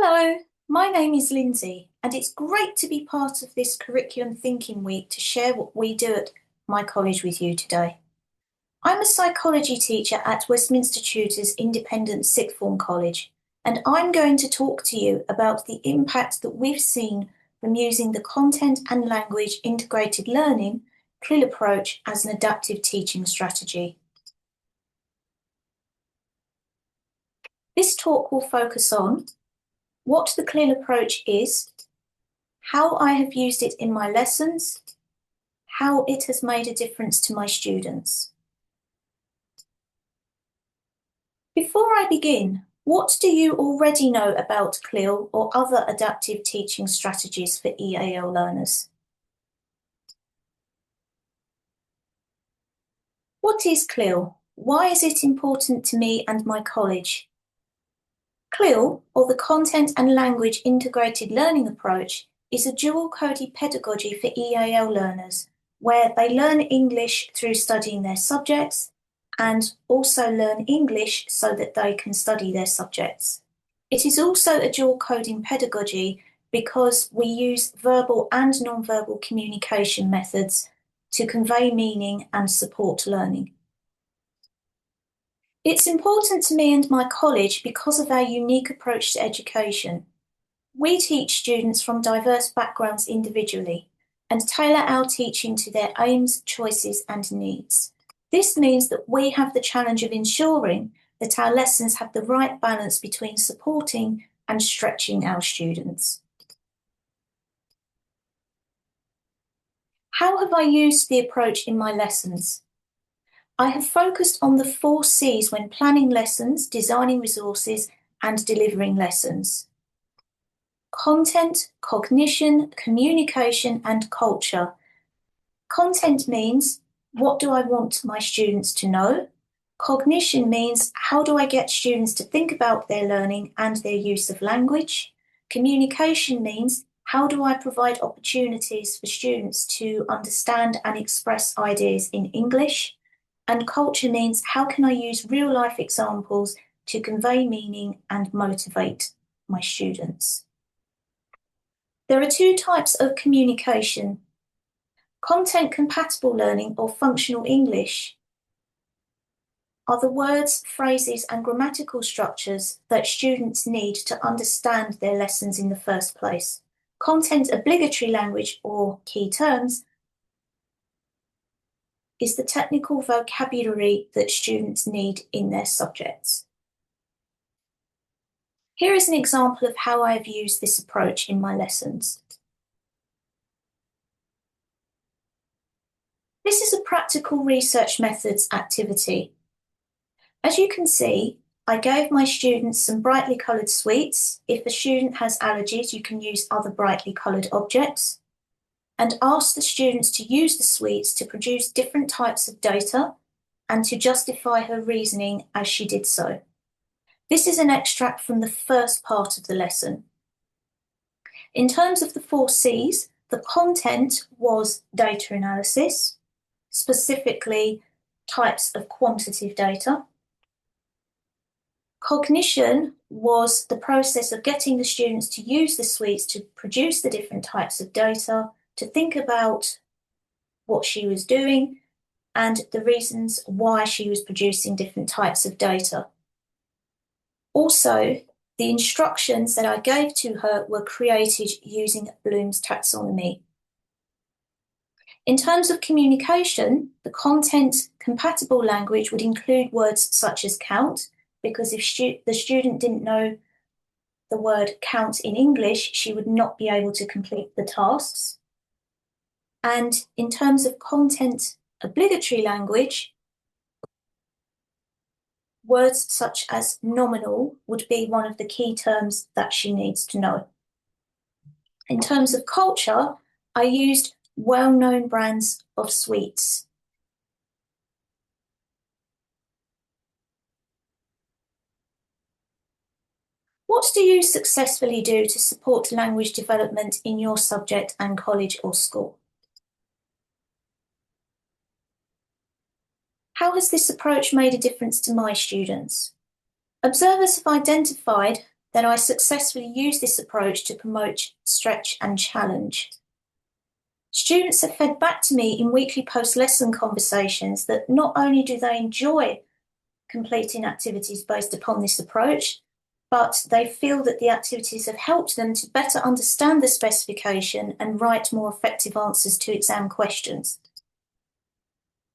Hello, my name is Lyndsey, and it's great to be part of this Curriculum Thinking Week to share what we do at my college with you today. I'm a psychology teacher at Westminster Tutors Independent Sixth Form College, and I'm going to talk to you about the impact that we've seen from using the content and language integrated learning CLIL approach as an adaptive teaching strategy. This talk will focus on what the CLIL approach is, how I have used it in my lessons, how it has made a difference to my students. Before I begin, what do you already know about CLIL or other adaptive teaching strategies for EAL learners? What is CLIL? Why is it important to me and my college? CLIL, or the Content and Language Integrated Learning Approach, is a dual-coded pedagogy for EAL learners, where they learn English through studying their subjects and also learn English so that they can study their subjects. It is also a dual-coding pedagogy because we use verbal and non-verbal communication methods to convey meaning and support learning. It's important to me and my college because of our unique approach to education. We teach students from diverse backgrounds individually and tailor our teaching to their aims, choices, and needs. This means that we have the challenge of ensuring that our lessons have the right balance between supporting and stretching our students. How have I used the approach in my lessons? I have focused on the 4 C's when planning lessons, designing resources, and delivering lessons. Content, cognition, communication, and culture. Content means, what do I want my students to know? Cognition means, how do I get students to think about their learning and their use of language? Communication means, how do I provide opportunities for students to understand and express ideas in English? And culture means, how can I use real-life examples to convey meaning and motivate my students? There are 2 types of communication: content-compatible learning or functional English are the words, phrases, and grammatical structures that students need to understand their lessons in the first place. Content-obligatory language or key terms is the technical vocabulary that students need in their subjects. Here is an example of how I have used this approach in my lessons. This is a practical research methods activity. As you can see, I gave my students some brightly coloured sweets. If a student has allergies, you can use other brightly coloured objects, and asked the students to use the sweets to produce different types of data and to justify her reasoning as she did so. This is an extract from the first part of the lesson. In terms of the 4 C's, the content was data analysis, specifically types of quantitative data. Cognition was the process of getting the students to use the sweets to produce the different types of data, to think about what she was doing and the reasons why she was producing different types of data. Also, the instructions that I gave to her were created using Bloom's taxonomy. In terms of communication, the content-compatible language would include words such as count, because if the student didn't know the word count in English, she would not be able to complete the tasks. And in terms of content-obligatory language, words such as nominal would be one of the key terms that she needs to know. In terms of culture, I used well-known brands of sweets. What do you successfully do to support language development in your subject and college or school? How has this approach made a difference to my students? Observers have identified then I successfully use this approach to promote stretch and challenge. Students have fed back to me in weekly post-lesson conversations that not only do they enjoy completing activities based upon this approach, but they feel that the activities have helped them to better understand the specification and write more effective answers to exam questions.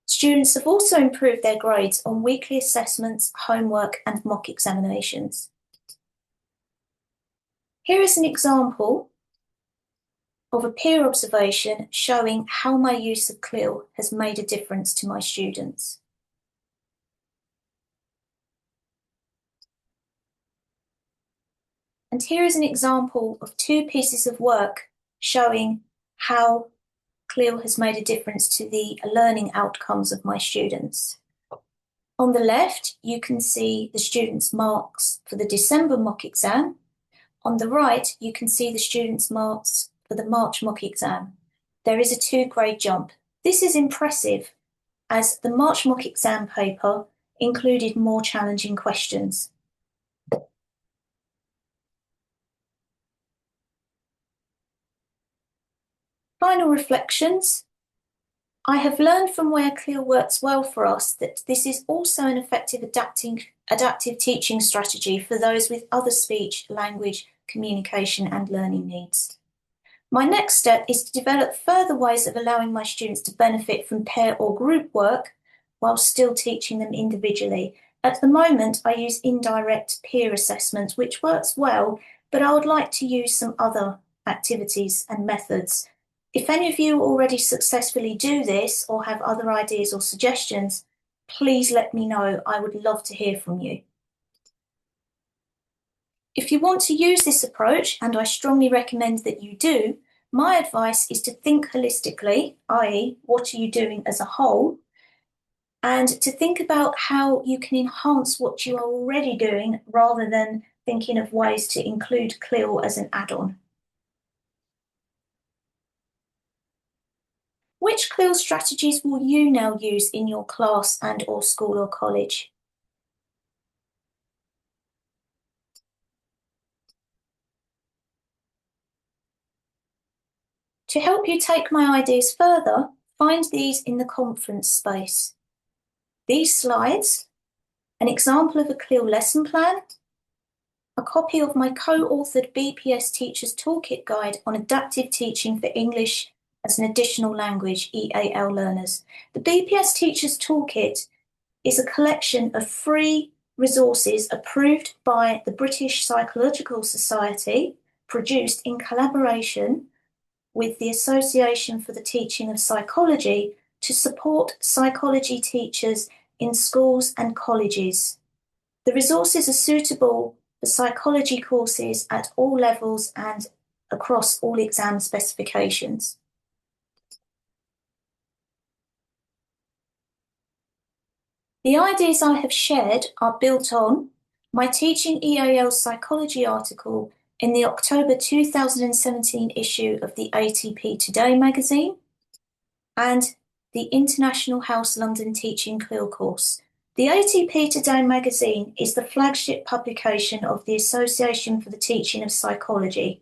Students have also improved their grades on weekly assessments, homework, and mock examinations. Here is an example of a peer observation showing how my use of CLIL has made a difference to my students. And here is an example of 2 pieces of work showing how CLIL has made a difference to the learning outcomes of my students. On the left, you can see the students' marks for the December mock exam. On the right, you can see the students' marks for the March mock exam. There is a 2-grade jump. This is impressive, as the March mock exam paper included more challenging questions. Final reflections. I have learned from where CLIL works well for us that this is also an effective adaptive teaching strategy for those with other speech, language, communication and learning needs. My next step is to develop further ways of allowing my students to benefit from pair or group work while still teaching them individually. At the moment, I use indirect peer assessment, which works well, but I would like to use some other activities and methods. If any of you already successfully do this or have other ideas or suggestions, please let me know. I would love to hear from you. If you want to use this approach, and I strongly recommend that you do, my advice is to think holistically, i.e., what are you doing as a whole, and to think about how you can enhance what you are already doing rather than thinking of ways to include CLIL as an add-on. Which CLIL strategies will you now use in your class and or school or college? To help you take my ideas further, find these in the conference space. These slides, an example of a CLIL lesson plan, a copy of my co-authored BPS Teachers Toolkit Guide on Adaptive Teaching for English as an Additional Language, EAL learners. The BPS Teachers Toolkit is a collection of free resources approved by the British Psychological Society, produced in collaboration with the Association for the Teaching of Psychology to support psychology teachers in schools and colleges. The resources are suitable for psychology courses at all levels and across all exam specifications. The ideas I have shared are built on my Teaching EAL Psychology article in the October 2017 issue of the ATP Today magazine and the International House London Teaching CLIL course. The ATP Today magazine is the flagship publication of the Association for the Teaching of Psychology,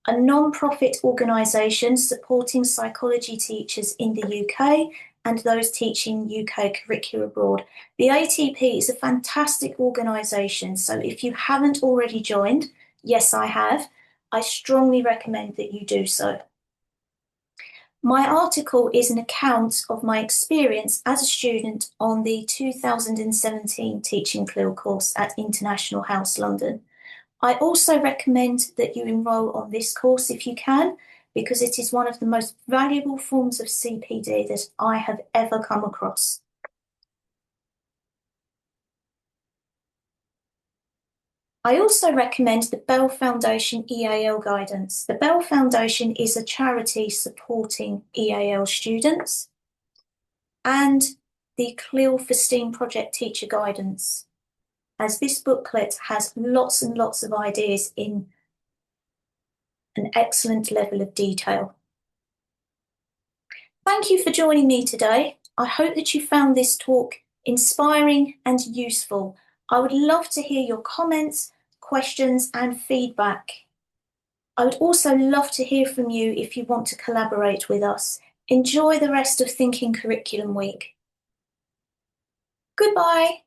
a non-profit organisation supporting psychology teachers in the UK and those teaching UK curricula abroad. The ATP is a fantastic organisation, so if you haven't already joined, yes, I have, I strongly recommend that you do so. My article is an account of my experience as a student on the 2017 Teaching CLIL course at International House London. I also recommend that you enrol on this course if you can, because it is one of the most valuable forms of CPD that I have ever come across. I also recommend the Bell Foundation EAL guidance. The Bell Foundation is a charity supporting EAL students, and the CLIL for STEAM Project Teacher Guidance, as this booklet has lots and lots of ideas in an excellent level of detail. Thank you for joining me today. I hope that you found this talk inspiring and useful. I would love to hear your comments, questions and feedback. I would also love to hear from you if you want to collaborate with us. Enjoy the rest of Thinking Curriculum Week. Goodbye.